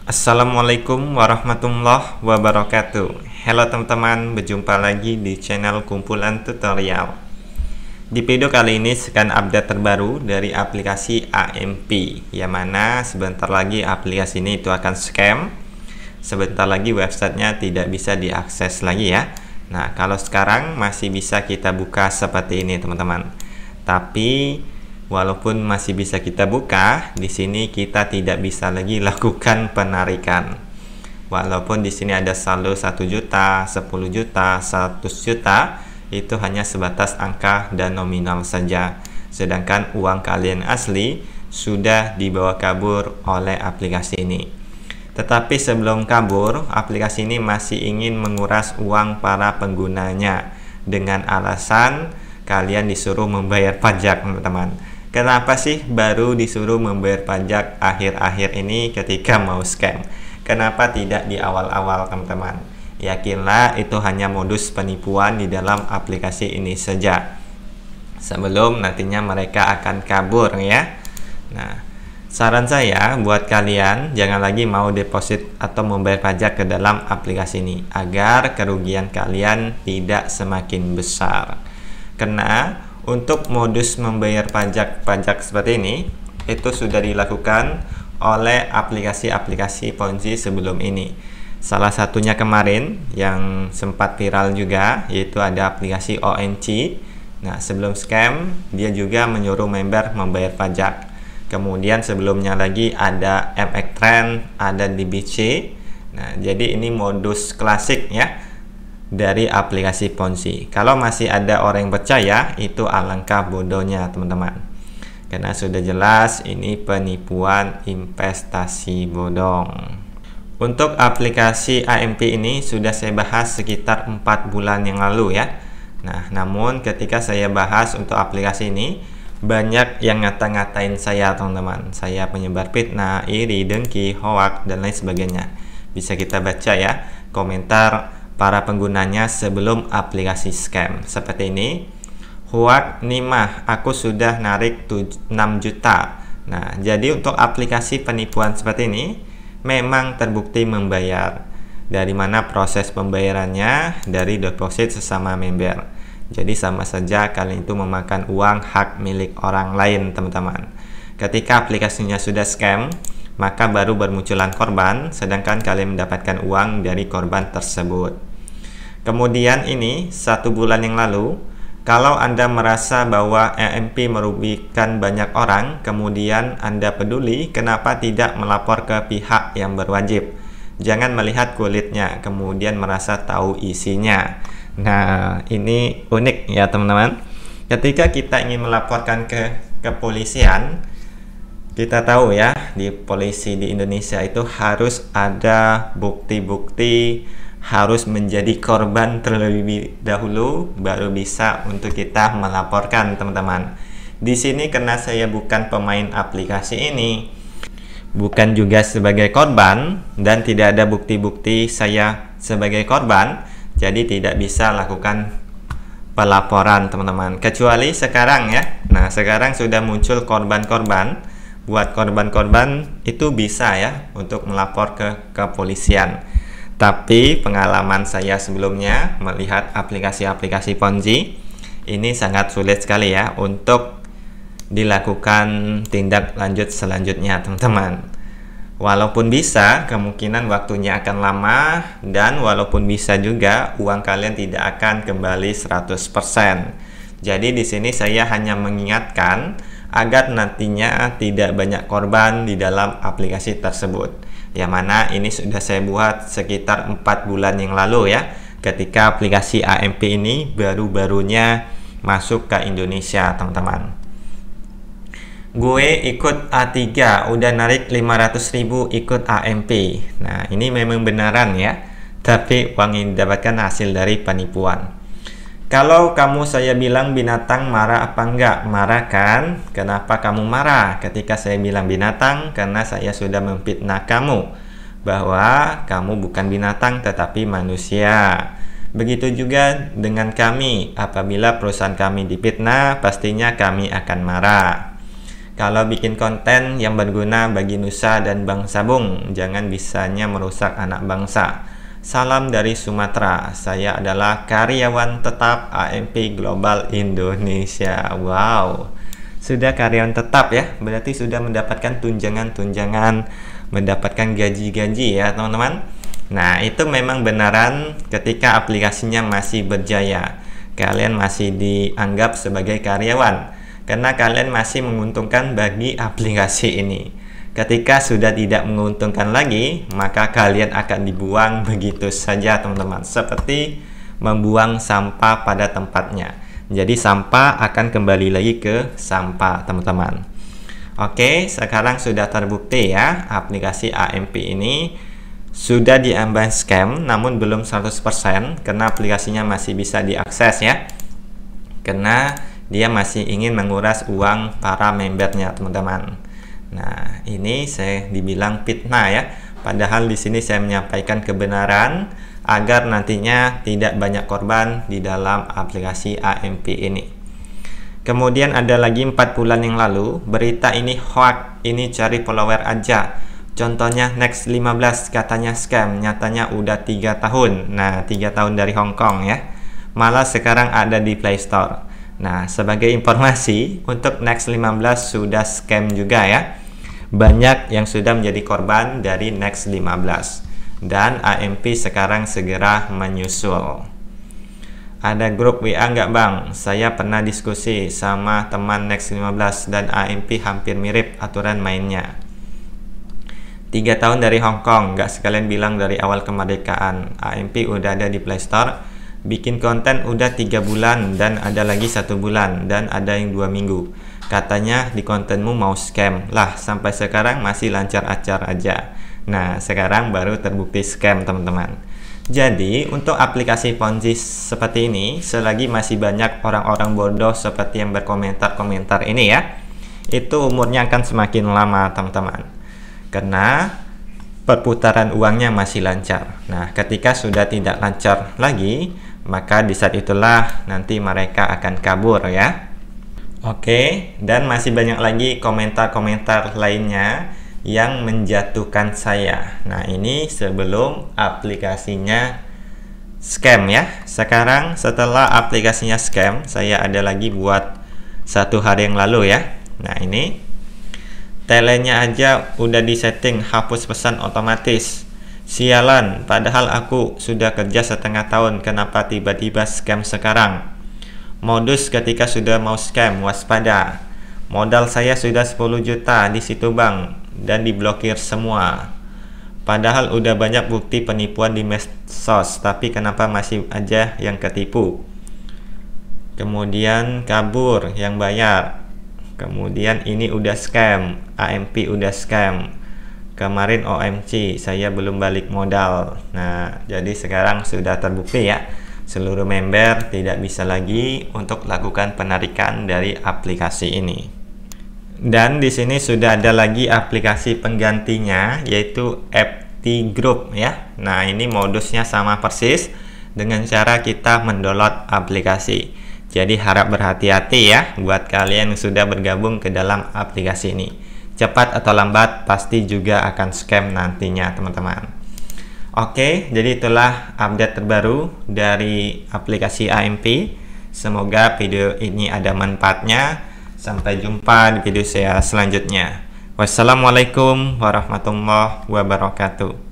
Assalamualaikum warahmatullahi wabarakatuh. Halo teman-teman, berjumpa lagi di channel kumpulan tutorial. Di video kali ini sekian update terbaru dari aplikasi AMP, yang mana sebentar lagi aplikasi ini itu akan scam. Sebentar lagi websitenya tidak bisa diakses lagi ya. Nah, kalau sekarang masih bisa kita buka seperti ini teman-teman. Tapi walaupun masih bisa kita buka, di sini kita tidak bisa lagi lakukan penarikan. Walaupun di sini ada saldo 1 juta, 10 juta, 100 juta, itu hanya sebatas angka dan nominal saja. Sedangkan uang kalian asli sudah dibawa kabur oleh aplikasi ini. Tetapi sebelum kabur, aplikasi ini masih ingin menguras uang para penggunanya dengan alasan kalian disuruh membayar pajak, teman-teman. Kenapa sih baru disuruh membayar pajak akhir-akhir ini ketika mau scam? Kenapa tidak di awal-awal, teman-teman? Yakinlah itu hanya modus penipuan di dalam aplikasi ini saja. Sebelum nantinya mereka akan kabur ya. Nah, saran saya buat kalian jangan lagi mau deposit atau membayar pajak ke dalam aplikasi ini agar kerugian kalian tidak semakin besar. Karena untuk modus membayar pajak seperti ini itu sudah dilakukan oleh aplikasi-aplikasi Ponzi sebelum ini. Salah satunya kemarin yang sempat viral juga, yaitu ada aplikasi ONC. Nah, sebelum scam dia juga menyuruh member membayar pajak. Kemudian sebelumnya lagi ada MX Trend, ada DBC. Nah, jadi ini modus klasik ya dari aplikasi Ponzi. Kalau masih ada orang yang percaya, itu alangkah bodohnya teman-teman. Karena sudah jelas ini penipuan investasi bodong. Untuk aplikasi AMP ini sudah saya bahas sekitar 4 bulan yang lalu ya. Nah, namun ketika saya bahas untuk aplikasi ini, banyak yang ngata-ngatain saya teman-teman. Saya penyebar fitnah, iri, dengki, hoax, dan lain sebagainya. Bisa kita baca ya komentar para penggunanya sebelum aplikasi scam seperti ini. Hoax nih mah, aku sudah narik 6 juta. Nah, jadi untuk aplikasi penipuan seperti ini memang terbukti membayar. Dari mana proses pembayarannya? Dari deposit sesama member. Jadi sama saja kalian itu memakan uang hak milik orang lain, teman-teman. Ketika aplikasinya sudah scam, maka baru bermunculan korban, sedangkan kalian mendapatkan uang dari korban tersebut. Kemudian ini 1 bulan yang lalu, kalau Anda merasa bahwa AMP merugikan banyak orang, kemudian Anda peduli, kenapa tidak melapor ke pihak yang berwajib? Jangan melihat kulitnya, kemudian merasa tahu isinya. Nah, ini unik ya teman-teman. Ketika kita ingin melaporkan ke kepolisian, kita tahu ya, di polisi di Indonesia itu harus ada bukti-bukti, harus menjadi korban terlebih dahulu baru bisa untuk kita melaporkan, teman-teman. Di sini karena saya bukan pemain aplikasi ini, bukan juga sebagai korban, dan tidak ada bukti-bukti saya sebagai korban, jadi tidak bisa lakukan pelaporan, teman-teman. Kecuali sekarang ya. Nah, sekarang sudah muncul korban-korban. Buat korban-korban itu bisa ya untuk melapor ke kepolisian. Tapi pengalaman saya sebelumnya melihat aplikasi-aplikasi Ponzi ini sangat sulit sekali ya untuk dilakukan tindak lanjut selanjutnya, teman-teman. Walaupun bisa, kemungkinan waktunya akan lama, dan walaupun bisa juga uang kalian tidak akan kembali 100%. Jadi di sini saya hanya mengingatkan agar nantinya tidak banyak korban di dalam aplikasi tersebut. Yang mana ini sudah saya buat sekitar 4 bulan yang lalu ya, ketika aplikasi AMP ini baru-barunya masuk ke Indonesia, teman-teman. Gue ikut A3 udah narik 500.000 ikut AMP. Nah, ini memang benaran ya, tapi uang yang didapatkan hasil dari penipuan. Kalau kamu saya bilang binatang, marah apa enggak? Marah kan? Kenapa kamu marah ketika saya bilang binatang? Karena saya sudah memfitnah kamu bahwa kamu bukan binatang tetapi manusia. Begitu juga dengan kami, apabila perusahaan kami difitnah, pastinya kami akan marah. Kalau bikin konten yang berguna bagi nusa dan bangsa bung, jangan bisanya merusak anak bangsa. Salam dari Sumatera. Saya adalah karyawan tetap AMP Global Indonesia. Wow, sudah karyawan tetap ya, berarti sudah mendapatkan tunjangan-tunjangan, mendapatkan gaji-gaji ya teman-teman. Nah, itu memang benaran ketika aplikasinya masih berjaya. Kalian masih dianggap sebagai karyawan karena kalian masih menguntungkan bagi aplikasi ini. Ketika sudah tidak menguntungkan lagi, maka kalian akan dibuang begitu saja teman-teman, seperti membuang sampah pada tempatnya. Jadi sampah akan kembali lagi ke sampah teman-teman. Oke, sekarang sudah terbukti ya, aplikasi AMP ini sudah diambang scam, namun belum 100% karena aplikasinya masih bisa diakses ya, karena dia masih ingin menguras uang para membernya teman-teman. Nah, ini saya dibilang fitnah ya, padahal di sini saya menyampaikan kebenaran agar nantinya tidak banyak korban di dalam aplikasi AMP ini. Kemudian ada lagi 4 bulan yang lalu, berita ini hoax, ini cari follower aja. Contohnya Next 15 katanya scam, nyatanya udah 3 tahun. Nah, 3 tahun dari Hong Kong ya. Malah sekarang ada di Play Store. Nah, sebagai informasi, untuk Next 15 sudah scam juga ya. Banyak yang sudah menjadi korban dari Next 15. Dan AMP sekarang segera menyusul. Ada grup WA nggak bang? Saya pernah diskusi sama teman Next 15 dan AMP hampir mirip aturan mainnya. 3 tahun dari Hong Kong, nggak sekalian bilang dari awal kemerdekaan. AMP udah ada di Play Store. Bikin konten udah 3 bulan dan ada lagi 1 bulan dan ada yang 2 minggu. Katanya di kontenmu mau scam. Lah, sampai sekarang masih lancar-lancar aja. Nah, sekarang baru terbukti scam teman-teman. Jadi, untuk aplikasi Ponzi seperti ini, selagi masih banyak orang-orang bodoh seperti yang berkomentar-komentar ini ya, itu umurnya akan semakin lama teman-teman. Karena perputaran uangnya masih lancar. Nah, ketika sudah tidak lancar lagi, maka di saat itulah nanti mereka akan kabur ya. Oke, dan masih banyak lagi komentar-komentar lainnya yang menjatuhkan saya. Nah, ini sebelum aplikasinya scam ya. Sekarang setelah aplikasinya scam, saya ada lagi buat 1 hari yang lalu ya. Nah, ini telenya aja udah disetting hapus pesan otomatis. Sialan, padahal aku sudah kerja setengah tahun, kenapa tiba-tiba scam sekarang? Modus ketika sudah mau scam, waspada. Modal saya sudah 10 juta di situ bang, dan diblokir semua. Padahal udah banyak bukti penipuan di medsos, tapi kenapa masih aja yang ketipu? Kemudian kabur yang bayar. Kemudian ini udah scam, AMP udah scam. Kemarin OMC, saya belum balik modal. Nah, jadi sekarang sudah terbukti ya, seluruh member tidak bisa lagi untuk lakukan penarikan dari aplikasi ini. Dan di sini sudah ada lagi aplikasi penggantinya, yaitu FT Group ya. Nah, ini modusnya sama persis dengan cara kita mendownload aplikasi. Jadi harap berhati-hati ya buat kalian yang sudah bergabung ke dalam aplikasi ini. Cepat atau lambat pasti juga akan scam nantinya teman-teman. Oke, jadi itulah update terbaru dari aplikasi AMP. Semoga video ini ada manfaatnya. Sampai jumpa di video saya selanjutnya. Wassalamualaikum warahmatullahi wabarakatuh.